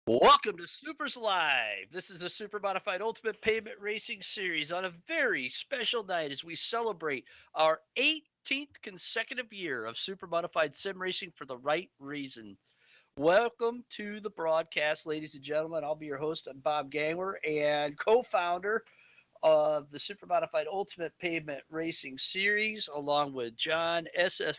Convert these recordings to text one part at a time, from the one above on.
Welcome to Supers Live. This is the Super Modified Ultimate Pavement Racing Series on a very special night as we celebrate our 18th consecutive year of Super Modified Sim Racing for the right reason. Welcome to the broadcast, ladies and gentlemen. I'll be your host, I'm Bob Gangler, and co-founder of the Super Modified Ultimate Pavement Racing Series, along with John S.S.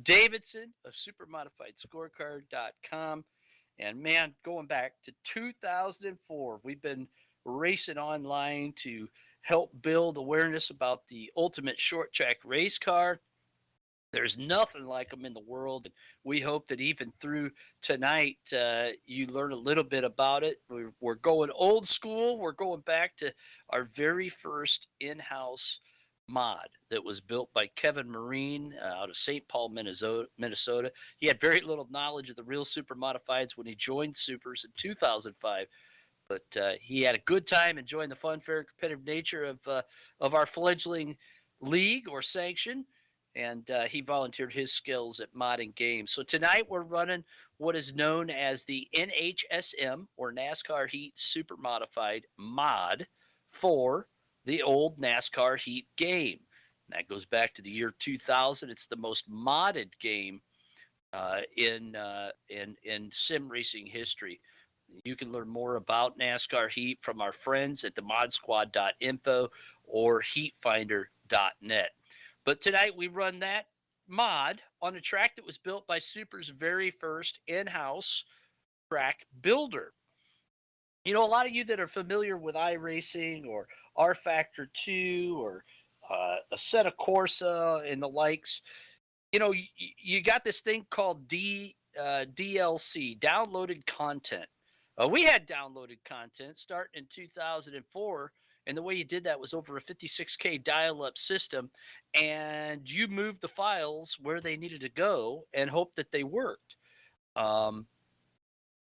Davidson of SuperModifiedScorecard.com. And man, going back to 2004, we've been racing online to help build awareness about the ultimate short track race car. There's nothing like them in the world. And we hope that even through tonight, you learn a little bit about it. We're going old school. We're going back to our very first in house mod that was built by Kevin Marine out of St. Paul, Minnesota. He had very little knowledge of the real super modifieds when he joined Supers in 2005, but he had a good time enjoying the fun, fair, competitive nature of our fledgling league or sanction, and he volunteered his skills at modding games. So tonight we're running what is known as the NHSM or NASCAR Heat Super Modified mod for the old NASCAR Heat game. And that goes back to the year 2000. It's the most modded game in sim racing history. You can learn more about NASCAR Heat from our friends at the modsquad.info or heatfinder.net. But tonight we run that mod on a track that was built by Super's very first in-house track builder. You know, a lot of you that are familiar with iRacing or R Factor 2 or Assetto Corsa and the likes, you know, you got this thing called DLC, downloaded content. We had downloaded content starting in 2004, and the way you did that was over a 56K dial-up system, and you moved the files where they needed to go and hope that they worked. Um,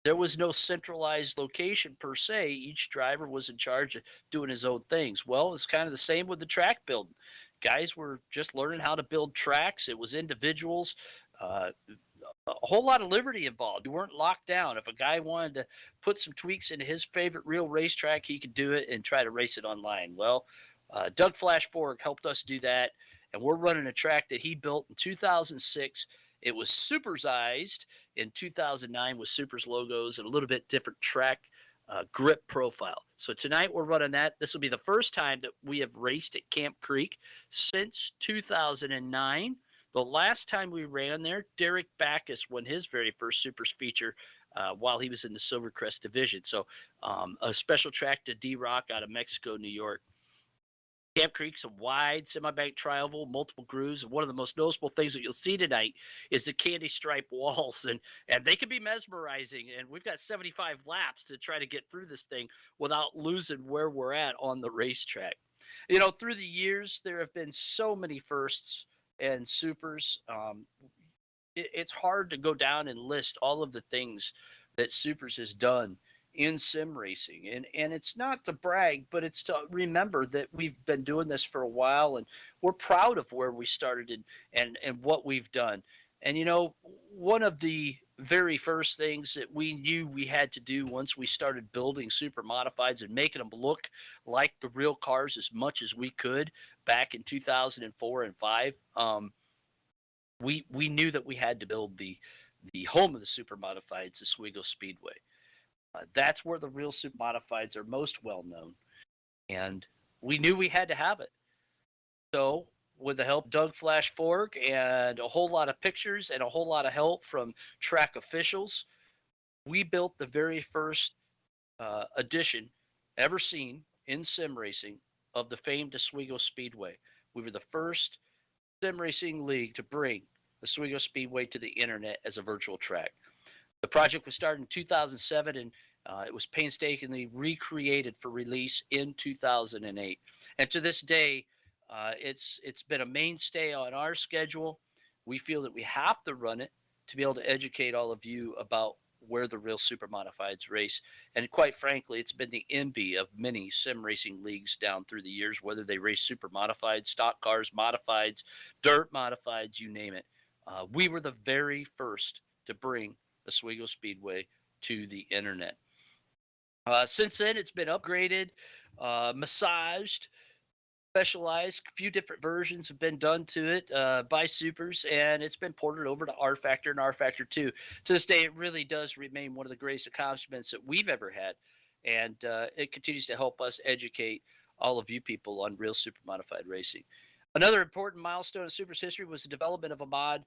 there was no centralized location per se. Each driver was in charge of doing his own things. Well, it's kind of the same with the track building. Guys were just learning how to build tracks. It was individuals. A whole lot of liberty involved. You weren't locked down. If a guy wanted to put some tweaks into his favorite real racetrack, he could do it and try to race it online. Well, Doug Flash Fork helped us do that, and we're running a track that he built in 2006. It was supersized in 2009 with Supers logos and a little bit different track grip profile. So tonight we're running that. This will be the first time that we have raced at Camp Creek since 2009. The last time we ran there, Derek Backus won his very first Supers feature while he was in the Silvercrest division. So a special track to D-Rock out of Mexico, New York. Camp Creek's a wide semi-bank tri-oval, multiple grooves. And one of the most noticeable things that you'll see tonight is the candy stripe walls, and they can be mesmerizing. And we've got 75 laps to try to get through this thing without losing where we're at on the racetrack. You know, through the years, there have been so many firsts and supers. It's hard to go down and list all of the things that Supers has done in sim racing. And it's not to brag, but it's to remember that we've been doing this for a while and we're proud of where we started and what we've done. And you know, one of the very first things that we knew we had to do once we started building super modifieds and making them look like the real cars as much as we could back in 2004 and 5, we knew that we had to build the home of the super modifieds, Oswego Speedway. That's where the real super modifieds are most well known, and we knew we had to have it. So, with the help of Doug Flash Fork and a whole lot of pictures and a whole lot of help from track officials, we built the very first edition ever seen in sim racing of the famed Oswego Speedway. We were the first sim racing league to bring Oswego Speedway to the internet as a virtual track. The project was started in 2007 and it was painstakingly recreated for release in 2008. And to this day, it's been a mainstay on our schedule. We feel that we have to run it to be able to educate all of you about where the real super modifieds race. And quite frankly, it's been the envy of many sim racing leagues down through the years, whether they race super modified, stock cars, modifieds, dirt modifieds, you name it. We were the very first to bring Oswego Speedway to the internet. Since then, it's been upgraded, massaged, specialized. A few different versions have been done to it by Supers, and it's been ported over to R Factor and R Factor 2. To this day, it really does remain one of the greatest accomplishments that we've ever had, and it continues to help us educate all of you people on real super modified racing. Another important milestone in Super's history was the development of a mod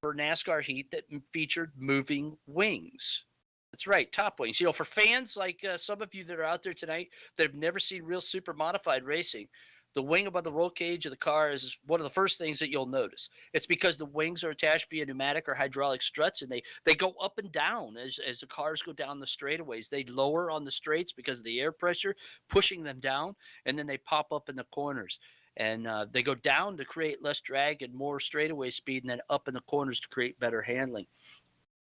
for NASCAR Heat that featured moving wings. That's right, top wings. For fans like some of you that are out there tonight that have never seen real super modified racing, the wing above the roll cage of the car is one of the first things that you'll notice. It's because the wings are attached via pneumatic or hydraulic struts, and they go up and down as the cars go down the straightaways. They lower on the straights because of the air pressure pushing them down, and then they pop up in the corners. And they go down to create less drag and more straightaway speed, and then up in the corners to create better handling.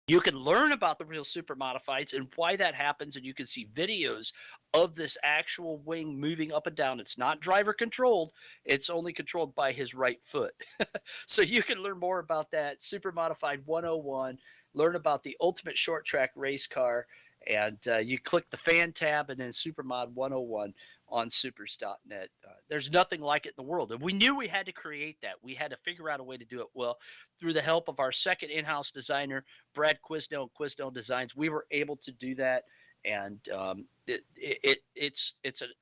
You can learn about the real super modifieds and why that happens, and you can see videos of this actual wing moving up and down. It's not driver controlled, it's only controlled by his right foot. So you can learn more about that. Super Modified 101, learn about the ultimate short track race car, and you click the fan tab and then Supermod 101 on supers.net. There's nothing like it in the world. And we knew we had to create that. We had to figure out a way to do it well. Through the help of our second in house designer, Brad Quisnell and Quisnell Designs, we were able to do that. And it's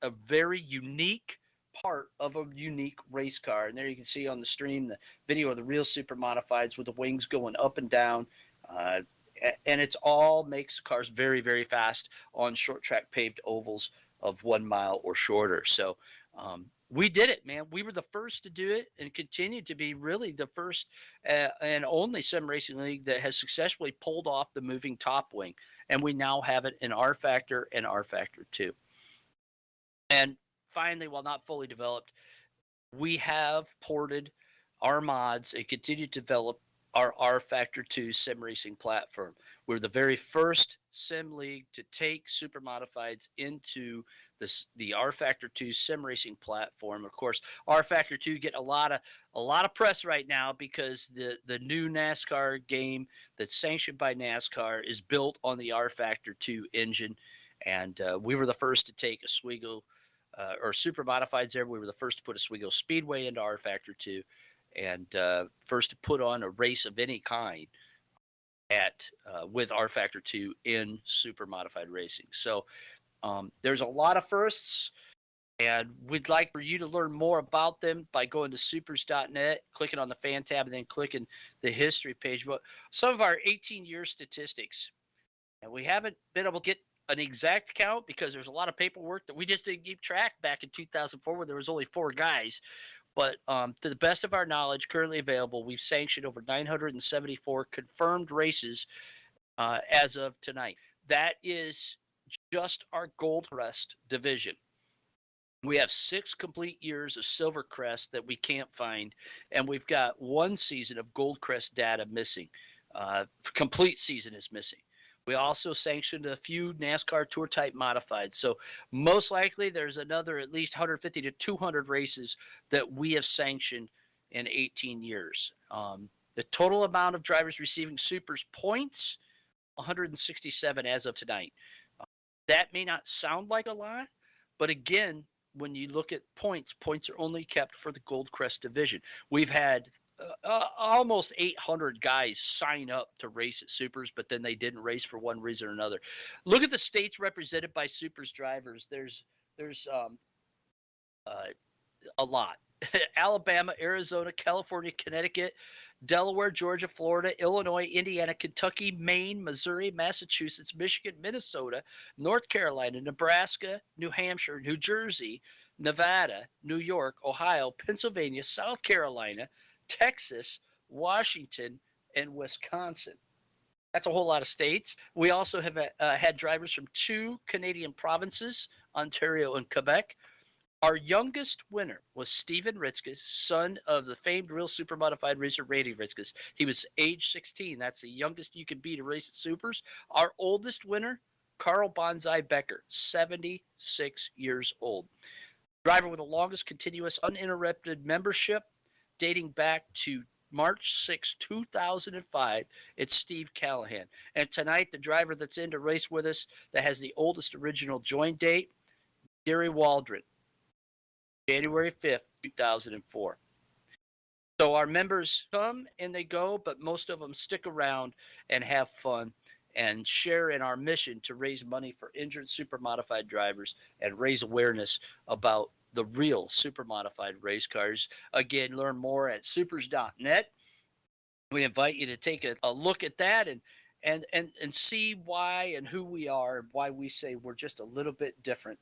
a very unique part of a unique race car. And there you can see on the stream the video of the real super modifieds with the wings going up and down. And it's all makes cars very, very fast on short track paved ovals of 1 mile or shorter. So we did it, man. We were the first to do it and continue to be really the first and only sim racing league that has successfully pulled off the moving top wing. And we now have it in R Factor and R Factor 2. And finally, while not fully developed, we have ported our mods and continue to develop our R Factor 2 sim racing platform. We're the very first sim league to take super modifieds into the R Factor 2 sim racing platform. Of course, R Factor 2 get a lot of press right now because the new NASCAR game that's sanctioned by NASCAR is built on the R Factor 2 engine, and we were the first to take Oswego or super modifieds there. We were the first to put Oswego Speedway into R Factor 2, and first to put on a race of any kind at with R Factor 2 in super modified racing. So there's a lot of firsts, and we'd like for you to learn more about them by going to supers.net, clicking on the fan tab, and then clicking the history page. But some of our 18-year statistics, and we haven't been able to get an exact count because there's a lot of paperwork that we just didn't keep track back in 2004 when there was only 4 guys. But to the best of our knowledge, currently available, we've sanctioned over 974 confirmed races as of tonight. That is just our Gold Crest division. We have 6 complete years of Silver Crest that we can't find, and we've got 1 season of Gold Crest data missing. Complete season is missing. We also sanctioned a few NASCAR Tour Type modified. So most likely there's another at least 150 to 200 races that we have sanctioned in 18 years. The total amount of drivers receiving Supers points, 167 as of tonight. That may not sound like a lot, but again, when you look at points, points are only kept for the Gold Crest division. We've had almost 800 guys sign up to race at Supers, but then they didn't race for one reason or another. Look at the states represented by Supers drivers. There's a lot. Alabama, Arizona, California, Connecticut, Delaware, Georgia, Florida, Illinois, Indiana, Kentucky, Maine, Missouri, Massachusetts, Michigan, Minnesota, North Carolina, Nebraska, New Hampshire, New Jersey, Nevada, New York, Ohio, Pennsylvania, South Carolina, Texas, Washington, and Wisconsin. That's a whole lot of states. We also have had drivers from 2 Canadian provinces, Ontario and Quebec. Our youngest winner was Steven Ritzkes, son of the famed real super modified racer Randy Ritzkes. He was age 16. That's the youngest you can be to race at Supers. Our oldest winner, Carl Bonsai Becker, 76 years old. Driver with the longest continuous uninterrupted membership dating back to March 6, 2005. It's Steve Callahan. And tonight, the driver that's in to race with us that has the oldest original join date, Gary Waldron, January 5th, 2004. So our members come and they go, but most of them stick around and have fun and share in our mission to raise money for injured super modified drivers and raise awareness about the real super modified race cars. Again, learn more at supers.net. We invite you to take a look at that and see why and who we are and why we say we're just a little bit different.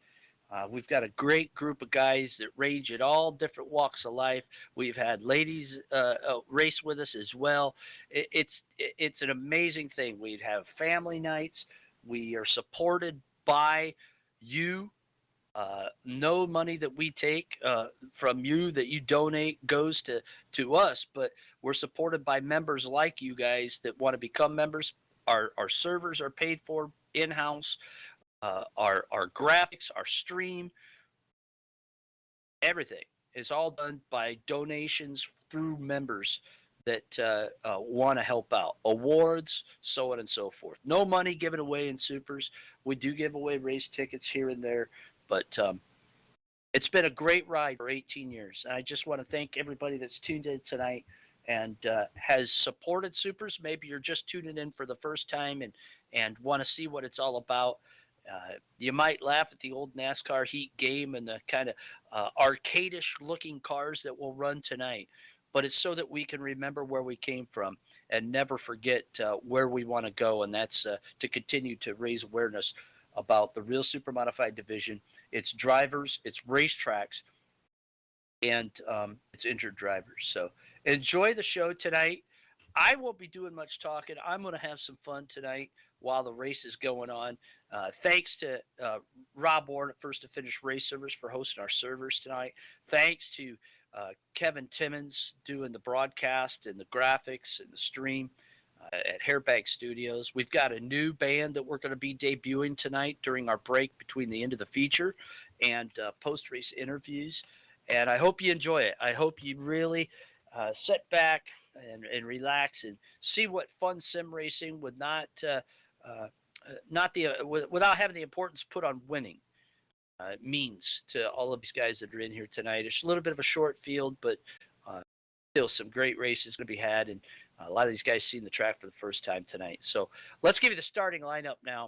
We've got a great group of guys that range at all different walks of life. We've had ladies race with us as well. It's an amazing thing. We'd have family nights. We are supported by you. No money that we take from you that you donate goes to us, but we're supported by members like you guys that want to become members. Our servers are paid for in house. Our graphics, our stream, everything is all done by donations through members that want to help out. Awards, so on and so forth. No money given away in supers. We do give away race tickets here and there, but it's been a great ride for 18 years. And I just want to thank everybody that's tuned in tonight and has supported supers. Maybe you're just tuning in for the first time and want to see what it's all about. You might laugh at the old NASCAR heat game and the kind of arcadish looking cars that will run tonight, but it's so that we can remember where we came from and never forget where we want to go, and that's to continue to raise awareness about the real super modified division, its drivers, its racetracks, and its injured drivers. So enjoy the show tonight. I won't be doing much talking. I'm going to have some fun tonight while the race is going on. Thanks to Rob Warren at First to Finish Race Servers for hosting our servers tonight. Thanks to Kevin Timmons doing the broadcast and the graphics and the stream at Hairbag Studios. We've got a new band that we're going to be debuting tonight during our break between the end of the feature and post-race interviews. And I hope you enjoy it. I hope you really sit back and relax and see what fun sim racing with without having the importance put on winning means to all of these guys that are in here tonight. It's a little bit of a short field, but still some great races going to be had, and a lot of these guys seeing the track for the first time tonight. So let's give you the starting lineup now.